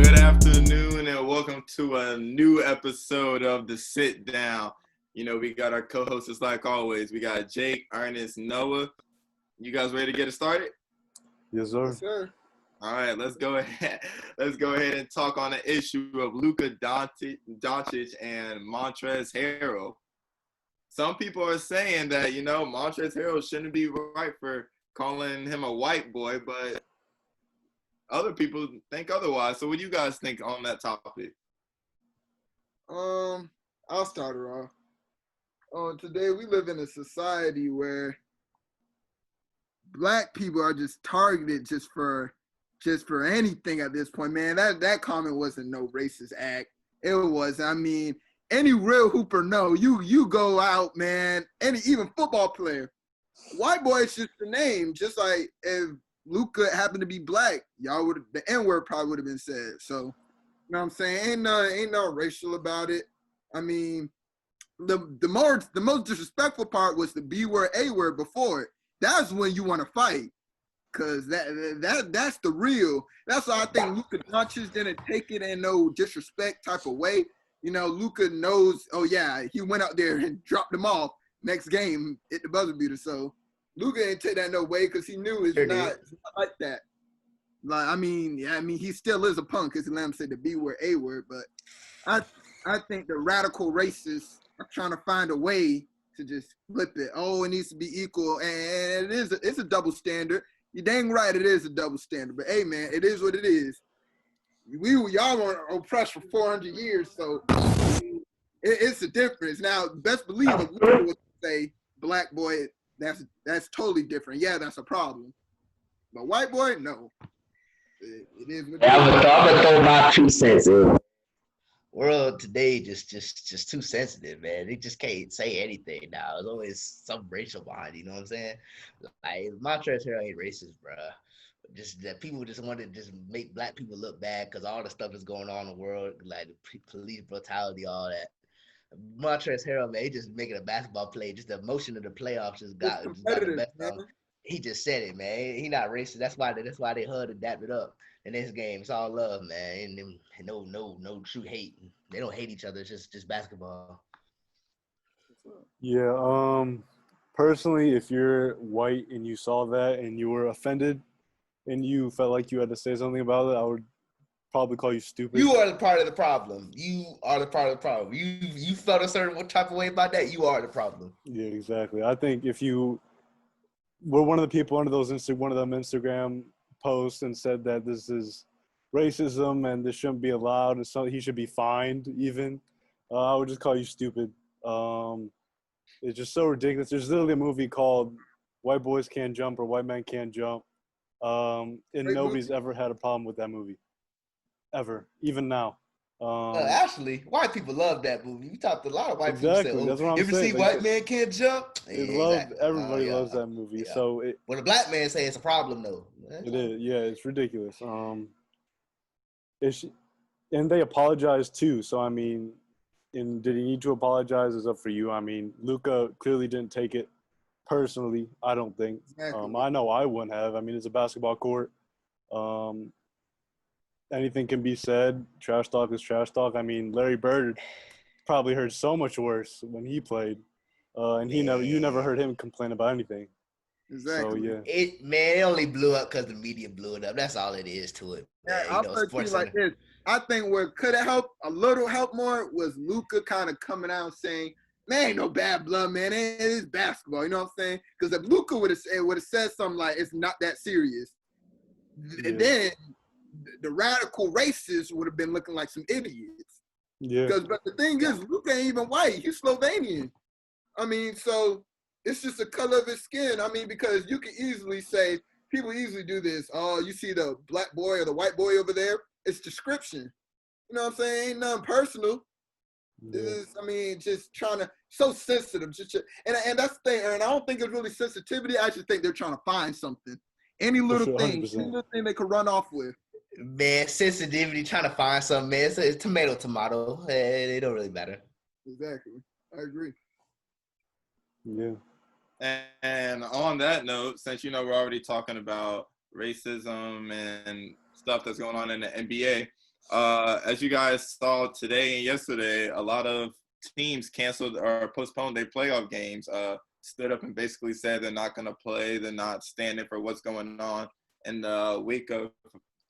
Good afternoon and welcome to a new episode of the Sit Down. You know, we got our co-hosts like always. We got Jake, Ernest, Noah. You guys ready to get it started? Yes, sir. Yes, sir. All right, let's go ahead. Let's go ahead and talk on the issue of Luka Doncic and Montrezl Harrell. Some people are saying that, you know, Montrezl Harrell shouldn't be right for calling him a white boy, but other people think otherwise. So what do you guys think on that topic? I'll start her off. Today we live in a society where black people are just targeted just for anything at this point, man. That comment wasn't no racist act. It was. I mean, any real hooper know you go out, man. Even football player, white boy is just the name. Just like if Luka happened to be black, the N-word probably would have been said. So, you know what I'm saying? Ain't no racial about it. I mean, the most disrespectful part was the B word, A word before it. That's when you want to fight. Cause that's the real. That's why I think Luka Doncic didn't take it in no disrespect type of way. You know, Luka knows. Oh yeah, he went out there and dropped them off. Next game, hit the buzzer beater. So Luka didn't take that no way because he knew it's not like that. Like I mean, he still is a punk because he let him say the B word, A word. But I think the radical racists are trying to find a way to just flip it. Oh, it needs to be equal, and it's a double standard. You're dang right, it is a double standard. But hey, man, it is what it is. Y'all were oppressed for 400 years, so it's a difference. Now, best believe if Luka would say black boy, that's totally different. Yeah, that's a problem. But white boy, no. It is what it is. I'm gonna throw my 2 cents in. World today just too sensitive, man. They just can't say anything now. There's always some racial behind it, you know what I'm saying? Like Montrezl Harrell ain't racist, bro. Just that people just want to just make black people look bad because all the stuff that's going on in the world, like the police brutality, all that. Montrezl Harrell, man, he just making a basketball play. Just the emotion of the playoffs just got the best of him. He just said it, man. He not racist. That's why they HUD adapted up in this game. It's all love, man. And no true hate. They don't hate each other. It's just basketball. Yeah. Personally, if you're white and you saw that and you were offended and you felt like you had to say something about it, I would probably call you stupid. You are the part of the problem. You are the part of the problem. You felt a certain type of way about that. You are the problem. Yeah, exactly. I think if you were one of the people under one of them Instagram posts and said that this is racism and this shouldn't be allowed and so he should be fined even, I would just call you stupid. It's just so ridiculous. There's literally a movie called White Boys Can't Jump or White Men Can't Jump. And nobody's ever had a problem with that movie. Ever. Even now. Actually, white people love that movie. You talked to a lot of white people. Exactly. That's what I'm saying. You ever see White Man Can't Jump? Everybody loves that movie. Yeah. So when a black man say it's a problem, though. It is. Yeah, it's ridiculous. And they apologized too. So I mean, did he need to apologize? Is up for you. I mean, Luka clearly didn't take it personally. I don't think. Exactly. I know I wouldn't have. I mean, it's a basketball court. Anything can be said. Trash talk is trash talk. I mean, Larry Bird probably heard so much worse when he played, and you never heard him complain about anything. Exactly. So yeah. It only blew up because the media blew it up. That's all it is to it. Yeah, I'll put it like this. I think what could have helped a little help more was Luka kind of coming out saying, "Man, ain't no bad blood, man. It is basketball." You know what I'm saying? Because if Luka would have said something like, "It's not that serious," then the radical racists would have been looking like some idiots. Yeah. But the thing is, Luka ain't even white. He's Slovenian. I mean, so it's just the color of his skin. I mean, because you can easily say, people easily do this. Oh, you see the black boy or the white boy over there? It's description. You know what I'm saying? Ain't nothing personal. Yeah. I mean, just trying to, so sensitive. And that's the thing. And I don't think it's really sensitivity. I just think they're trying to find something. Any little thing they could run off with. Man, sensitivity, trying to find something, man. It's tomato. It don't really matter. Exactly. I agree. Yeah. And on that note, since, we're already talking about racism and stuff that's going on in the NBA, As you guys saw today and yesterday, a lot of teams canceled or postponed their playoff games. Stood up and basically said they're not going to play. They're not standing for what's going on in the wake of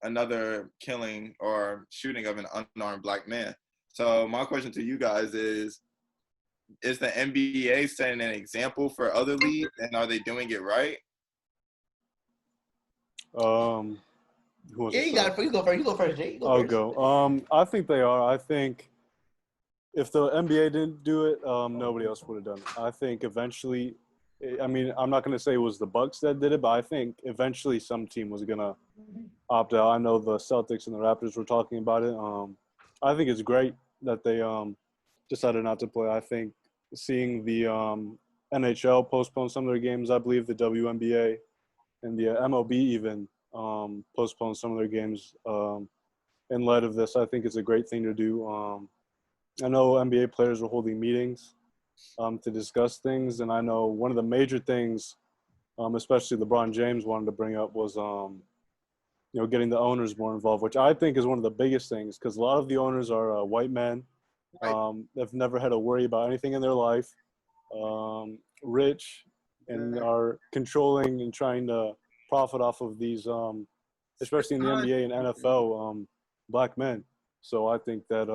another killing or shooting of an unarmed black man. So my question to you guys is the NBA setting an example for other leagues, and are they doing it right? Who wants Yeah, to you start? got it. You go first. You go first, Jay. You go I'll first. go. I think they are. I think if the NBA didn't do it, nobody else would have done it. I think eventually, I mean, I'm not going to say it was the Bucks that did it, but I think eventually some team was going to opt out. I know the Celtics and the Raptors were talking about it. I think it's great that they decided not to play. I think seeing the NHL postpone some of their games, I believe the WNBA and the MLB even postpone some of their games in light of this. I think it's a great thing to do. I know NBA players are holding meetings to discuss things, and I know one of the major things, especially LeBron James wanted to bring up was, getting the owners more involved, which I think is one of the biggest things because a lot of the owners are white men. They've never had to worry about anything in their life, rich, and are controlling and trying to profit off of these, especially in the NBA and NFL, black men. So I think that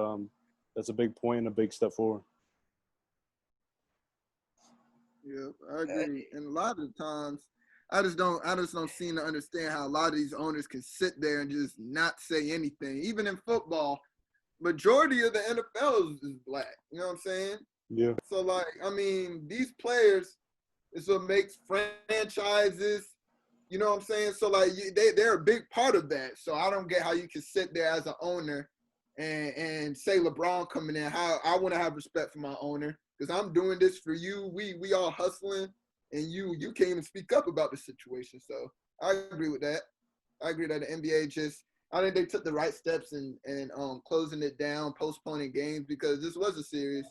that's a big point and a big step forward. Yeah, I agree. And a lot of the times, I just don't seem to understand how a lot of these owners can sit there and just not say anything. Even in football, majority of the NFL is black. You know what I'm saying? Yeah. So like, I mean, these players is what makes franchises. You know what I'm saying? So like, they're a big part of that. So I don't get how you can sit there as an owner and say LeBron coming in. How I want to have respect for my owner because I'm doing this for you. We all hustling, and you can't even speak up about the situation. So I agree with that. I agree that the NBA I think they took the right steps in closing it down, postponing games because this was a serious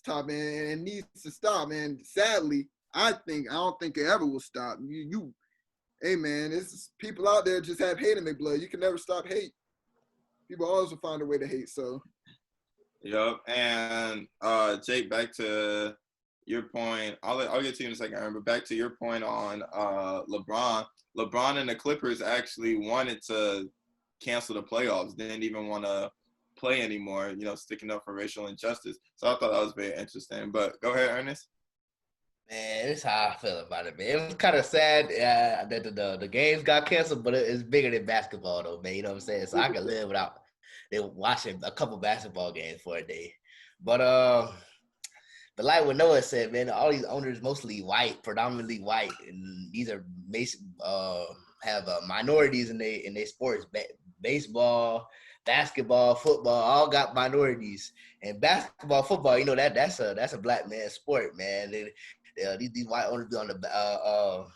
topic and it needs to stop. And sadly, I don't think it ever will stop. Hey man, it's people out there just have hate in their blood. You can never stop hate. People always will find a way to hate. So, Yep. And Jake, back to your point. I'll get to you in a second, Aaron, but back to your point on LeBron. LeBron and the Clippers actually wanted to cancel the playoffs. Didn't even want to play anymore. Sticking up for racial injustice. So I thought that was very interesting. But go ahead, Ernest. Man, this is how I feel about it, man. It was kind of sad that the games got canceled, but it's bigger than basketball, though, man. You know what I'm saying? So I can live without watching a couple basketball games for a day. But like what Noah said, man, all these owners mostly white, predominantly white, and these are have minorities in their sports. Baseball, basketball, football, all got minorities. And basketball, football, that's a black man sport, man. These white owners be on the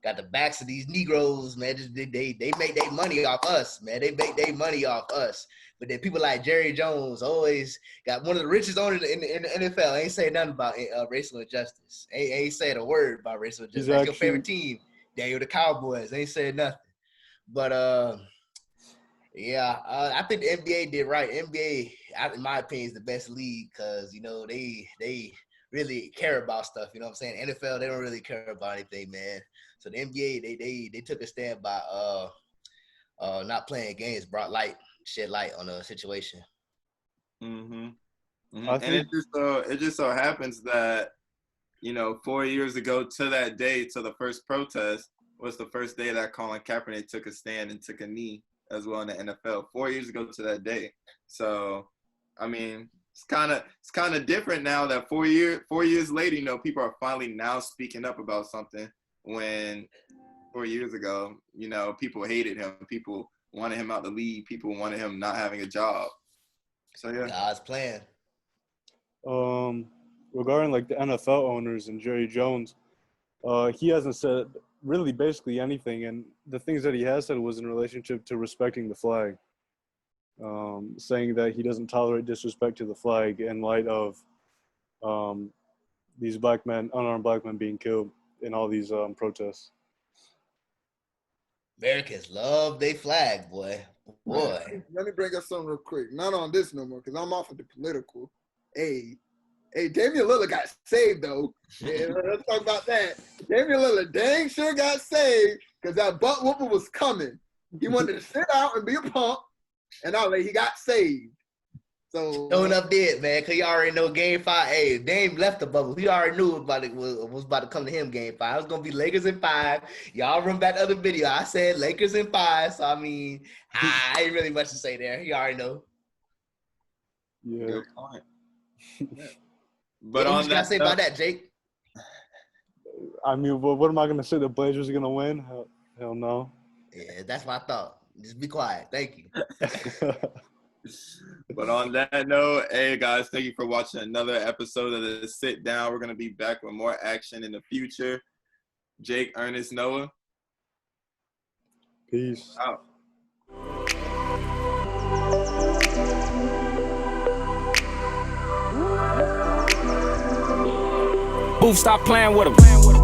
got the backs of these Negroes, man. They make their money off us, man. They make their money off us. But then people like Jerry Jones always got one of the richest owners in the NFL. Ain't saying nothing about racial injustice. Ain't saying a word about racial injustice. That's your favorite team, Daniel, the Cowboys. Ain't saying nothing. But yeah, I think the NBA did right. NBA, in my opinion, is the best league because they really care about stuff. You know what I'm saying? NFL, they don't really care about anything, man. So the NBA, they took a stand by not playing games, shed light on the situation. Mm-hmm. And it just so happens that 4 years ago to that day, to the first protest, was the first day that Colin Kaepernick took a stand and took a knee as well in the NFL. 4 years ago to that day. So, I mean, it's kind of different now that 4 years later, people are finally now speaking up about something when 4 years ago, people hated him. People wanted him out the league. People wanted him not having a job. So, yeah. God's plan. Regarding like the NFL owners and Jerry Jones, he hasn't said really basically anything. And the things that he has said was in relationship to respecting the flag. Saying that he doesn't tolerate disrespect to the flag in light of these unarmed black men being killed in all these protests. Americans love they flag, boy. Boy. Let me bring up something real quick. Not on this no more, because I'm off of the political. Hey, Damian Lillard got saved, though. Yeah, let's talk about that. Damian Lillard dang sure got saved because that butt whooper was coming. He wanted to sit out and be a punk, and he got saved. So Showing up dead, man, because you already know Game 5. Hey, Dame left the bubble. He already knew was about to come to him Game 5. It was going to be Lakers in 5. Y'all remember that other video. I said Lakers in 5. So, I mean, I ain't really much to say there. You already know. Yeah. Good point. But What on you got to say that about that, Jake? I mean, what am I going to say? The Blazers are going to win? Hell no. Yeah, that's what I thought. Just be quiet. Thank you. But on that note, hey guys, thank you for watching another episode of the Sit Down. We're gonna be back with more action in the future. Jake, Ernest, Noah. Peace. Out. Booth, stop playing with him.